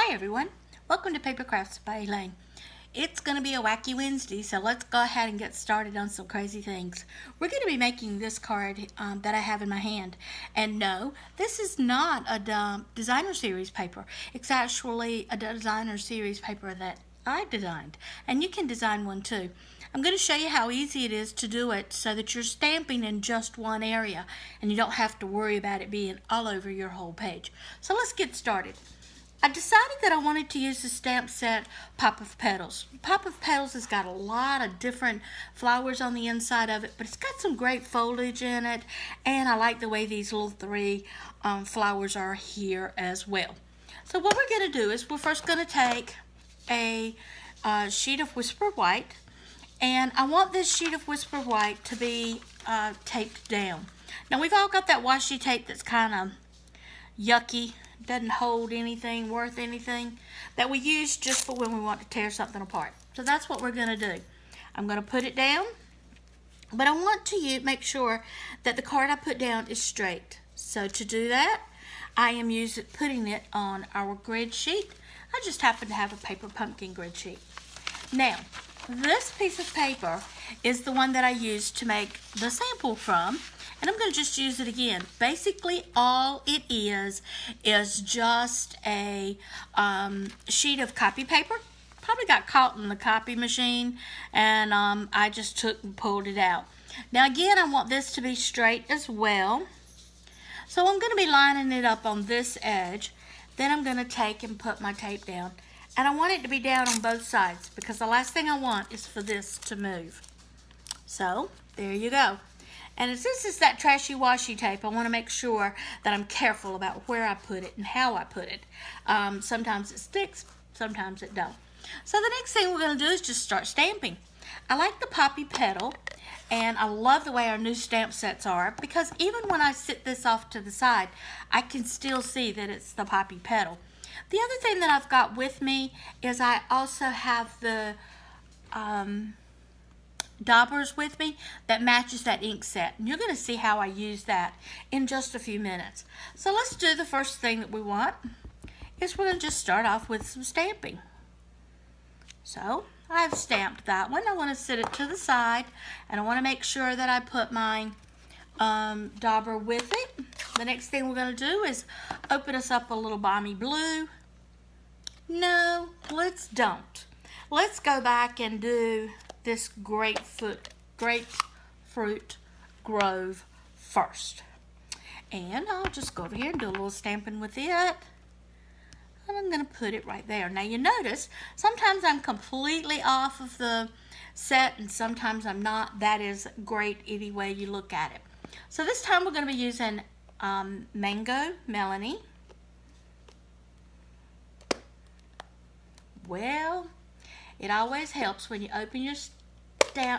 Hi everyone, welcome to Paper Crafts by Elaine. It's going to be a wacky Wednesday, so let's go ahead and get started on some crazy things. We're going to be making this card that I have in my hand. And no, this is not a designer series paper. It's actually a designer series paper that I designed. And you can design one too. I'm going to show you how easy it is to do it so that you're stamping in just one area and you don't have to worry about it being all over your whole page. So let's get started. I decided that I wanted to use the stamp set Pop of Petals. Pop of Petals has got a lot of different flowers on the inside of it, but it's got some great foliage in it, and I like the way these little three flowers are here as well. So what we're going to do is we're first going to take a sheet of Whisper White, and I want this sheet of Whisper White to be taped down. Now we've all got that washi tape that's kind of yucky, doesn't hold anything worth anything, that we use just for when we want to tear something apart. So that's what we're going to do. I'm going to put it down, but I want to make sure that the card I put down is straight. So to do that, I am putting it on our grid sheet. I just happen to have a paper pumpkin grid sheet. Now, this piece of paper is the one that I used to make the sample from, and I'm going to just use it again. Basically, all it is just a sheet of copy paper. Probably got caught in the copy machine, and I just took and pulled it out. Now again, I want this to be straight as well. So I'm going to be lining it up on this edge. Then I'm going to take and put my tape down. And I want it to be down on both sides because the last thing I want is for this to move. So, there you go. And as this is that trashy washi tape, I want to make sure that I'm careful about where I put it and how I put it. Sometimes it sticks, sometimes it don't. So the next thing we're going to do is just start stamping. I like the poppy petal, and I love the way our new stamp sets are because even when I sit this off to the side, I can still see that it's the poppy petal. The other thing that I've got with me is I also have the daubers with me that matches that ink set, and you're going to see how I use that in just a few minutes. So let's do the first thing that we want is we're going to just start off with some stamping. So I've stamped that one. I want to set it to the side, and I want to make sure that I put my dauber with it. The next thing we're going to do is open us up a little balmy blue. No, let's don't. Let's go back and do this grapefruit grove first. And I'll just go over here and do a little stamping with it. And I'm going to put it right there. Now you notice, sometimes I'm completely off of the set and sometimes I'm not. That is great any way you look at it. So this time we're going to be using Mango Melanie. Well, it always helps when you open your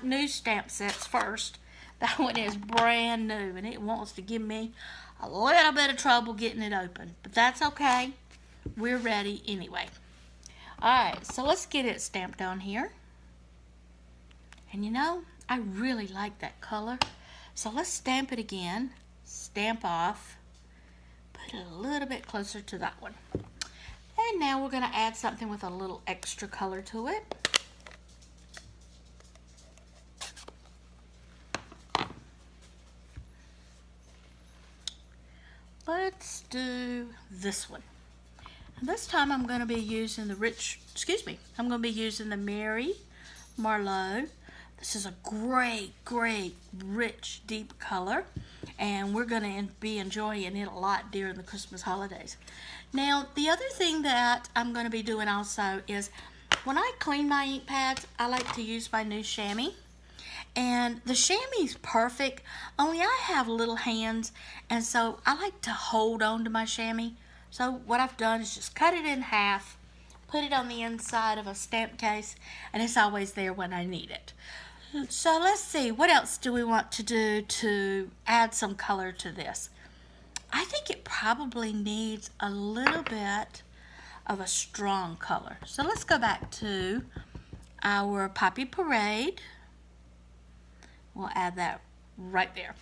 new stamp sets first. That one is brand new and it wants to give me a little bit of trouble getting it open. But that's okay. We're ready anyway. Alright, so let's get it stamped on here. And you know, I really like that color. So let's stamp it again. Stamp off. Put it a little bit closer to that one. And now we're going to add something with a little extra color to it. Let's do this one. And this time I'm going to be using I'm going to be using the Mary Marlowe. This is a great, rich, deep color, and we're going to be enjoying it a lot during the Christmas holidays. Now, the other thing that I'm going to be doing also is when I clean my ink pads, I like to use my new chamois. And the chamois is perfect, only I have little hands, and so I like to hold on to my chamois. So what I've done is just cut it in half, put it on the inside of a stamp case, and it's always there when I need it. So let's see, what else do we want to do to add some color to this? I think it probably needs a little bit of a strong color. So let's go back to our Poppy Parade. We'll add that right there.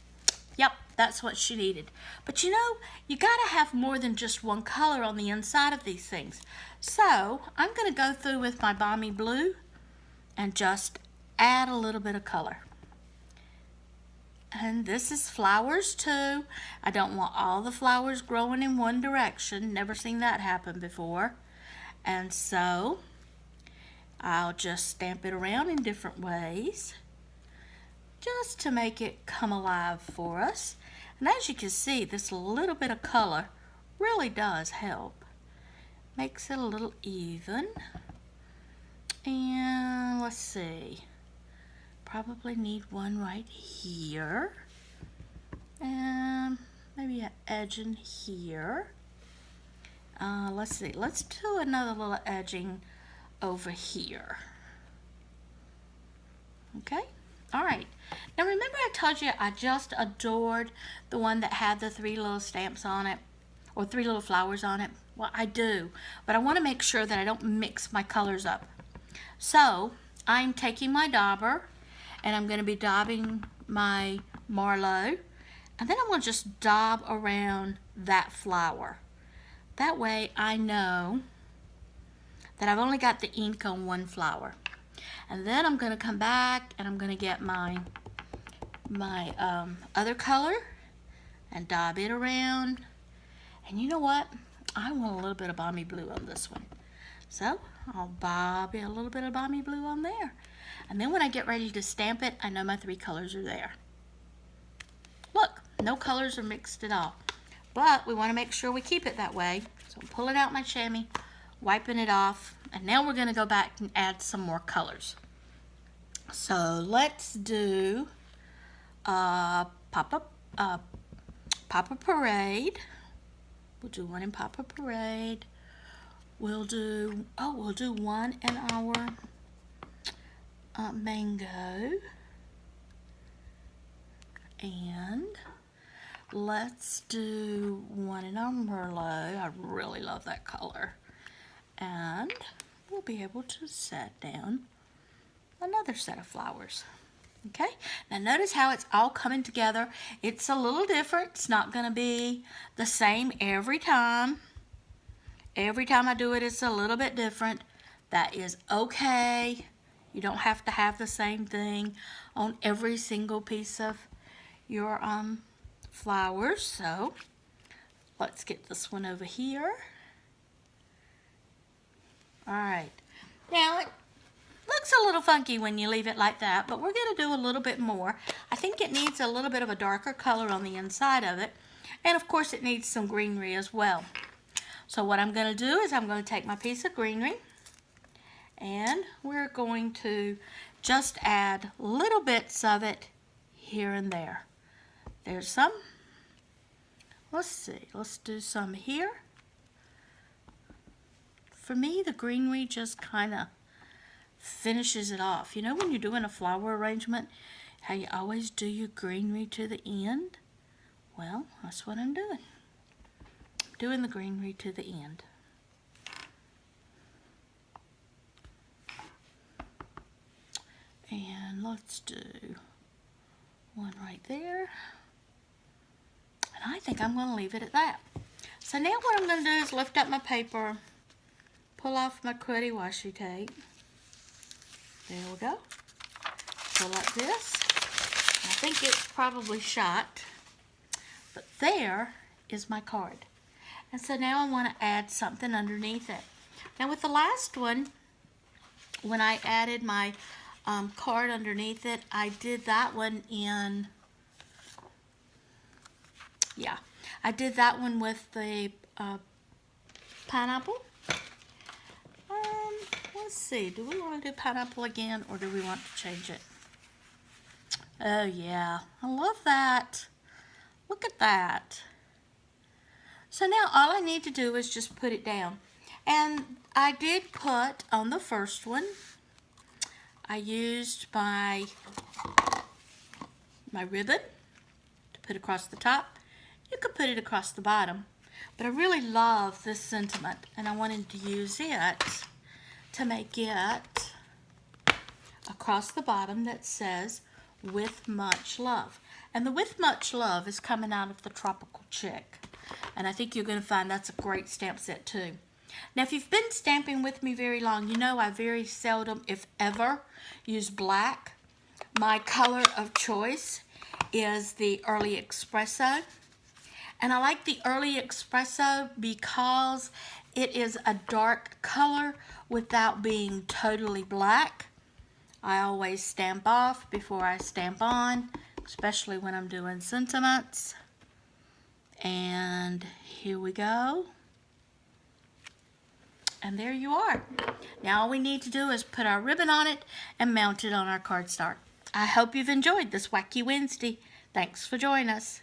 Yep, That's what she needed. But you know, you gotta have more than just one color on the inside of these things. So I'm gonna go through with my Balmy Blue and just add a little bit of color. And this is flowers too. I don't want all the flowers growing in one direction. Never seen that happen before. And so I'll just stamp it around in different ways just to make it come alive for us. And as you can see, this little bit of color really does help. Makes it a little even. And let's see. Probably need one right here. And maybe an edge in here. Let's see. Let's do another little edging over here. Okay? Alright. Now remember I told you I just adored the one that had the 3 little stamps on it, or 3 little flowers on it. Well, I do, but I want to make sure that I don't mix my colors up. So I'm taking my dauber and I'm going to be daubing my Marlowe, and then I'm going to just daub around that flower. That way I know that I've only got the ink on one flower. And then I'm going to come back and I'm going to get my other color and daub it around. And you know what? I want a little bit of Balmy Blue on this one. So I'll bob a little bit of Balmy Blue on there. And then when I get ready to stamp it, I know my 3 colors are there. Look, no colors are mixed at all. But we want to make sure we keep it that way. So I'm pulling out my chamois, wiping it off, and now we're going to go back and add some more colors. So let's do Pop of Parade. We'll do one in Pop of Parade. We'll do one in our Mango. And let's do one in our Merlot. I really love that color. And we'll be able to set down another set of flowers. Okay, now notice how it's all coming together. It's a little different. It's not going to be the same every time. Every time I do it, it's a little bit different. That is okay. You don't have to have the same thing on every single piece of your flowers. So let's get this one over here. All right. Now it looks a little funky when you leave it like that, but we're going to do a little bit more. I think it needs a little bit of a darker color on the inside of it. And of course it needs some greenery as well. So what I'm going to do is I'm going to take my piece of greenery and we're going to just add little bits of it here and there. There's some. Let's see. Let's do some here. For me, the greenery just kind of finishes it off. You know when you're doing a flower arrangement, how you always do your greenery to the end? Well, that's what I'm doing. Doing the greenery to the end. And let's do one right there. And I think I'm going to leave it at that. So now what I'm going to do is lift up my paper, pull off my cruddy washi tape. There we go. Pull up this. I think it's probably shot. But there is my card. And so now I want to add something underneath it. Now with the last one, when I added my card underneath it, I did that one in, I did that one with the pineapple. Let's see, do we want to do pineapple again or do we want to change it? Oh yeah, I love that. Look at that. So now all I need to do is just put it down. And I did put on the first one, I used my ribbon to put across the top. You could put it across the bottom. But I really love this sentiment and I wanted to use it to make it across the bottom that says, with much love. And the With Much Love is coming out of the Tropical Chick. And I think you're going to find that's a great stamp set too. Now, if you've been stamping with me very long, you know I very seldom, if ever, use black. My color of choice is the Early Espresso. And I like the Early Espresso because it is a dark color without being totally black. I always stamp off before I stamp on, especially when I'm doing sentiments. And here we go. And there you are. Now all we need to do is put our ribbon on it and mount it on our cardstock. I hope you've enjoyed this Wacky Wednesday. Thanks for joining us.